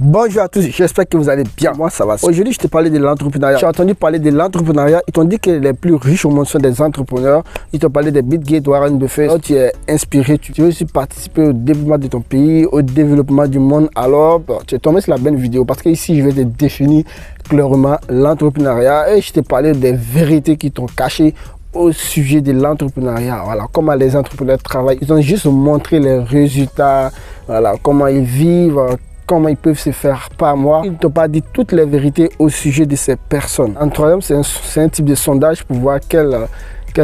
Bonjour à tous, j'espère que vous allez bien. Moi, ça va. Aujourd'hui, je te parlais de l'entrepreneuriat. J'ai entendu parler de l'entrepreneuriat. Ils t'ont dit que les plus riches au monde sont des entrepreneurs. Ils t'ont parlé de Bill Gates, Warren Buffett. Alors, tu es inspiré. Tu veux aussi participer au développement de ton pays, au développement du monde. Alors, tu es tombé sur la bonne vidéo parce que ici, je vais te définir clairement l'entrepreneuriat et je t'ai parlé des vérités qui t'ont caché au sujet de l'entrepreneuriat. Voilà, comment les entrepreneurs travaillent. Ils ont juste montré les résultats, voilà, comment ils vivent, comment ils peuvent se faire par mois. Ils ne t'ont pas dit toutes les vérités au sujet de ces personnes. En troisième, c'est un type de sondage pour voir quelle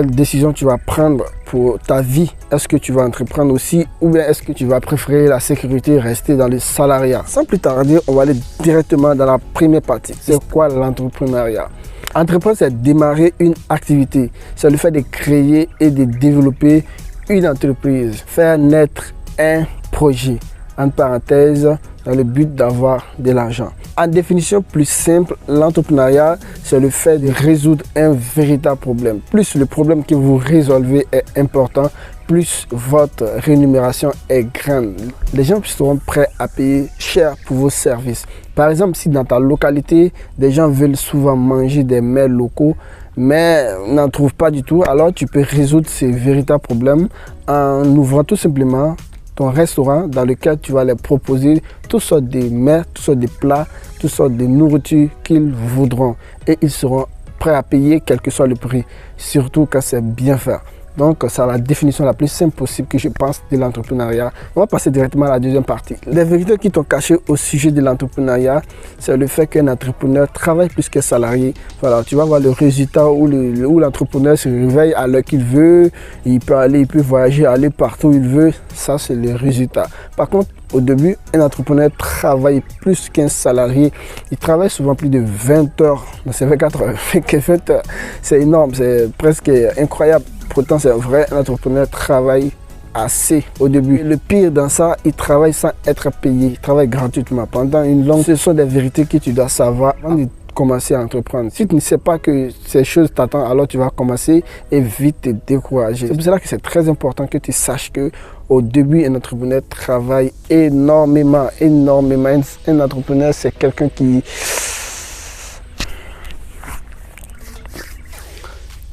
décision tu vas prendre pour ta vie. Est-ce que tu vas entreprendre aussi ou bien est-ce que tu vas préférer la sécurité et rester dans le salariat? Sans plus tarder, on va aller directement dans la première partie. C'est quoi l'entrepreneuriat? Entreprendre, c'est démarrer une activité. C'est le fait de créer et de développer une entreprise. Faire naître un projet. En parenthèse, dans le but d'avoir de l'argent. En définition plus simple, l'entrepreneuriat, c'est le fait de résoudre un véritable problème. Plus le problème que vous résolvez est important, plus votre rémunération est grande. Les gens seront prêts à payer cher pour vos services. Par exemple, si dans ta localité, des gens veulent souvent manger des mets locaux, mais n'en trouvent pas du tout, alors tu peux résoudre ces véritables problèmes en ouvrant tout simplement ton restaurant dans lequel tu vas leur proposer toutes sortes de mets, toutes sortes de plats, toutes sortes de nourriture qu'ils voudront. Et ils seront prêts à payer quel que soit le prix, surtout quand c'est bien fait. Donc, c'est la définition la plus simple possible que je pense de l'entrepreneuriat. On va passer directement à la deuxième partie. Les vérités qui t'ont caché au sujet de l'entrepreneuriat, c'est le fait qu'un entrepreneur travaille plus qu'un salarié. Voilà, tu vas voir le résultat où l'entrepreneur se réveille à l'heure qu'il veut, il peut voyager, aller partout où il veut. Ça, c'est le résultat. Par contre, au début, un entrepreneur travaille plus qu'un salarié. Il travaille souvent plus de 20 heures. C'est 24 heures. 20 heures, c'est énorme, c'est presque incroyable. Pourtant, c'est vrai, un entrepreneur travaille assez au début. Le pire dans ça, il travaille sans être payé. Il travaille gratuitement pendant une longue... Ce sont des vérités que tu dois savoir avant de commencer à entreprendre. Si tu ne sais pas que ces choses t'attendent, alors tu vas commencer et vite te décourager. C'est pour cela que c'est très important que tu saches que au début, un entrepreneur travaille énormément. Un entrepreneur, c'est quelqu'un qui...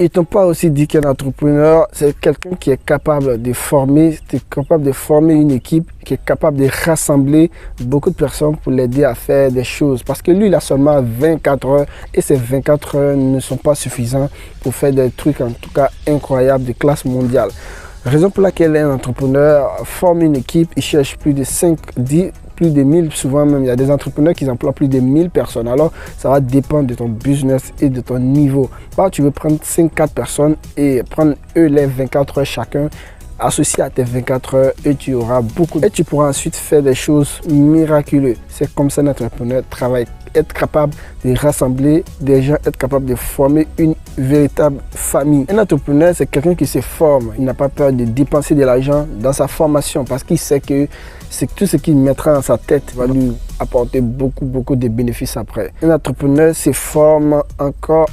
Ils ne t'ont pas aussi dit qu'un entrepreneur, c'est quelqu'un qui est capable de former, une équipe, qui est capable de rassembler beaucoup de personnes pour l'aider à faire des choses. Parce que lui, il a seulement 24 heures et ces 24 heures ne sont pas suffisants pour faire des trucs en tout cas incroyables de classe mondiale. Raison pour laquelle un entrepreneur forme une équipe, il cherche plus de 5, 10, plus de 1000, souvent même, il y a des entrepreneurs qui emploient plus de 1000 personnes. Alors, ça va dépendre de ton business et de ton niveau. Alors, tu veux prendre 5-4 personnes et prendre eux les 24 heures chacun, associé à tes 24 heures et tu auras beaucoup. Et tu pourras ensuite faire des choses miraculeuses. C'est comme ça un entrepreneur travaille. Être capable de rassembler des gens, être capable de former une véritable famille. Un entrepreneur, c'est quelqu'un qui se forme. Il n'a pas peur de dépenser de l'argent dans sa formation parce qu'il sait que c'est tout ce qu'il mettra dans sa tête va lui apporter beaucoup de bénéfices après. Un entrepreneur se forme encore.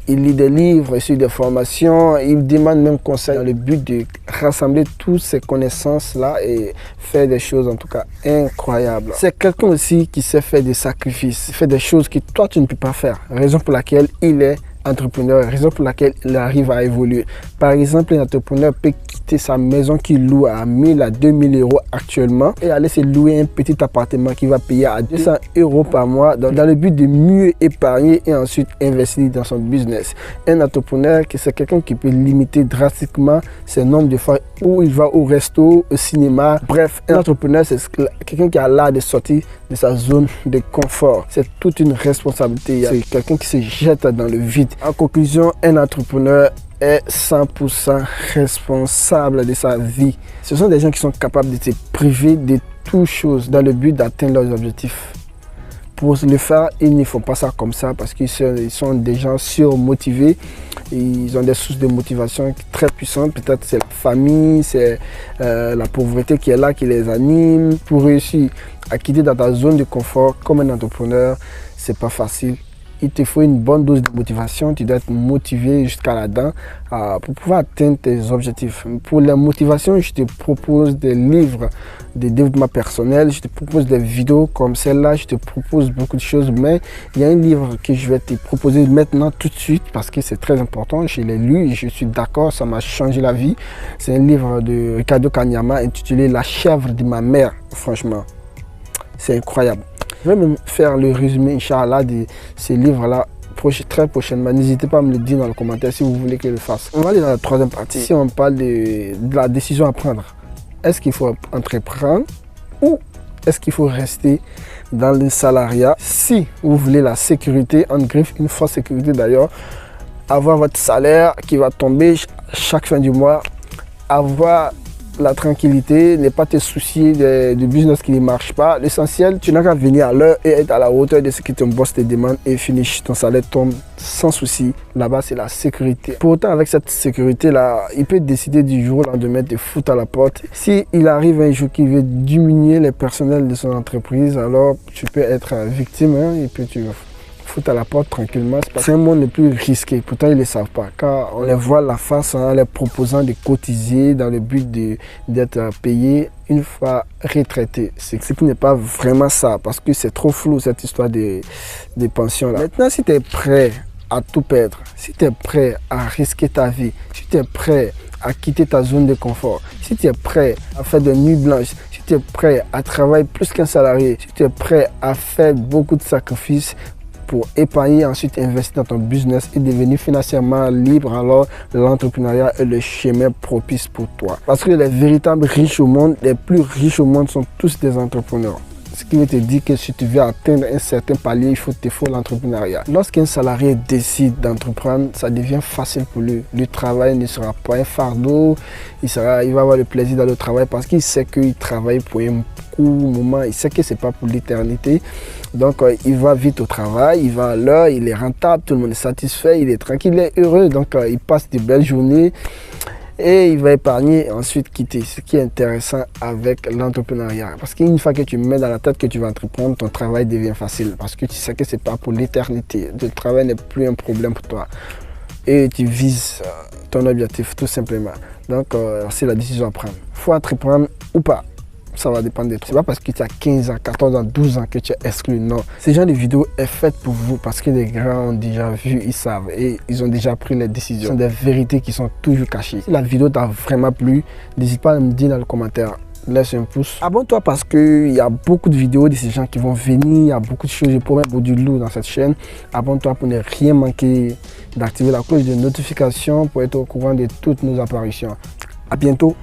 Il lit des livres, il suit des formations, il demande même conseil dans le but de rassembler toutes ces connaissances-là et faire des choses en tout cas incroyables. C'est quelqu'un aussi qui sait faire des sacrifices, fait des choses que toi tu ne peux pas faire. Raison pour laquelle il est entrepreneur, raison pour laquelle il arrive à évoluer. Par exemple, un entrepreneur peut quitter sa maison qu'il loue à 1000 à 2000 euros actuellement et aller se louer un petit appartement qu'il va payer à 200 euros par mois dans le but de mieux épargner et ensuite investir dans son business. Un entrepreneur, c'est quelqu'un qui peut limiter drastiquement ses nombres de fois où il va au resto, au cinéma. Bref, un entrepreneur, c'est quelqu'un qui a l'art de sortir de sa zone de confort. C'est toute une responsabilité. C'est quelqu'un qui se jette dans le vide. En conclusion, un entrepreneur est 100% responsable de sa vie. Ce sont des gens qui sont capables de se priver de toutes choses dans le but d'atteindre leurs objectifs. Pour le faire, ils ne font pas ça comme ça parce qu'ils sont des gens surmotivés. Ils ont des sources de motivation très puissantes. Peut-être c'est la famille, c'est la pauvreté qui est là, qui les anime. Pour réussir à quitter dans ta zone de confort comme un entrepreneur, c'est pas facile. il te faut une bonne dose de motivation. Tu dois être motivé jusqu'à la dent pour pouvoir atteindre tes objectifs. Pour la motivation, je te propose des livres de développement personnel, je te propose des vidéos comme celle-là, je te propose beaucoup de choses, mais il y a un livre que je vais te proposer maintenant tout de suite parce que c'est très important. Je l'ai lu et je suis d'accord, ça m'a changé la vie. C'est un livre de Ricardo Kanyama intitulé La chèvre de ma mère. Franchement, c'est incroyable. Je vais même faire le résumé, Inch'Allah, de ces livres-là très prochainement. N'hésitez pas à me le dire dans le commentaire si vous voulez que je le fasse. On va aller dans la troisième partie. Si on parle de la décision à prendre, est-ce qu'il faut entreprendre ou est-ce qu'il faut rester dans le salariat? Si vous voulez la sécurité, en griffe, une fausse sécurité d'ailleurs, avoir votre salaire qui va tomber chaque fin du mois, avoir la tranquillité, ne pas te soucier du business qui ne marche pas. L'essentiel, tu n'as qu'à venir à l'heure et être à la hauteur de ce que ton boss te demande et finish, ton salaire tombe sans souci. Là-bas, c'est la sécurité. Pour autant, avec cette sécurité-là, il peut décider du jour au lendemain de foutre à la porte. Si il arrive un jour qu'il veut diminuer les personnels de son entreprise, alors tu peux être victime et puis tu foutre à la porte tranquillement. C'est un monde le plus risqué. Pourtant, ils ne le savent pas. Quand on les voit la face en les proposant de cotiser dans le but d'être payé une fois retraité. C'est ce qui n'est pas vraiment ça parce que c'est trop flou cette histoire des pensions là. Maintenant, si tu es prêt à tout perdre, si tu es prêt à risquer ta vie, si tu es prêt à quitter ta zone de confort, si tu es prêt à faire des nuits blanches, si tu es prêt à travailler plus qu'un salarié, si tu es prêt à faire beaucoup de sacrifices pour épargner, ensuite investir dans ton business et devenir financièrement libre, alors l'entrepreneuriat est le chemin propice pour toi. Parce que les véritables riches au monde, les plus riches au monde sont tous des entrepreneurs. Ce qui veut te dire que si tu veux atteindre un certain palier, il faut l'entrepreneuriat. Lorsqu'un salarié décide d'entreprendre, ça devient facile pour lui. Le travail ne sera pas un fardeau, il va avoir le plaisir d'aller au travail parce qu'il sait qu'il travaille pour un court moment, il sait que ce n'est pas pour l'éternité. Donc il va vite au travail, il va à l'heure, il est rentable, tout le monde est satisfait, il est tranquille, il est heureux. Donc il passe de belles journées. Et il va épargner et ensuite quitter. Ce qui est intéressant avec l'entrepreneuriat. Parce qu'une fois que tu mets dans la tête que tu vas entreprendre, ton travail devient facile. Parce que tu sais que ce n'est pas pour l'éternité. Le travail n'est plus un problème pour toi. Et tu vises ton objectif tout simplement. Donc c'est la décision à prendre. Il faut entreprendre ou pas. Ça va dépendre de toi. Ce n'est pas parce que tu as 15 ans, 14 ans, 12 ans que tu es exclu. Non. Ce genre de vidéo est faite pour vous parce que les grands ont déjà vu, ils savent et ils ont déjà pris les décisions. Ce sont des vérités qui sont toujours cachées. Si la vidéo t'a vraiment plu, n'hésite pas à me dire dans le commentaire. Laisse un pouce. Abonne-toi parce qu'il y a beaucoup de vidéos de ces gens qui vont venir. Il y a beaucoup de choses. Je promets pour du lourd dans cette chaîne. Abonne-toi pour ne rien manquer, d'activer la cloche de notification pour être au courant de toutes nos apparitions. À bientôt.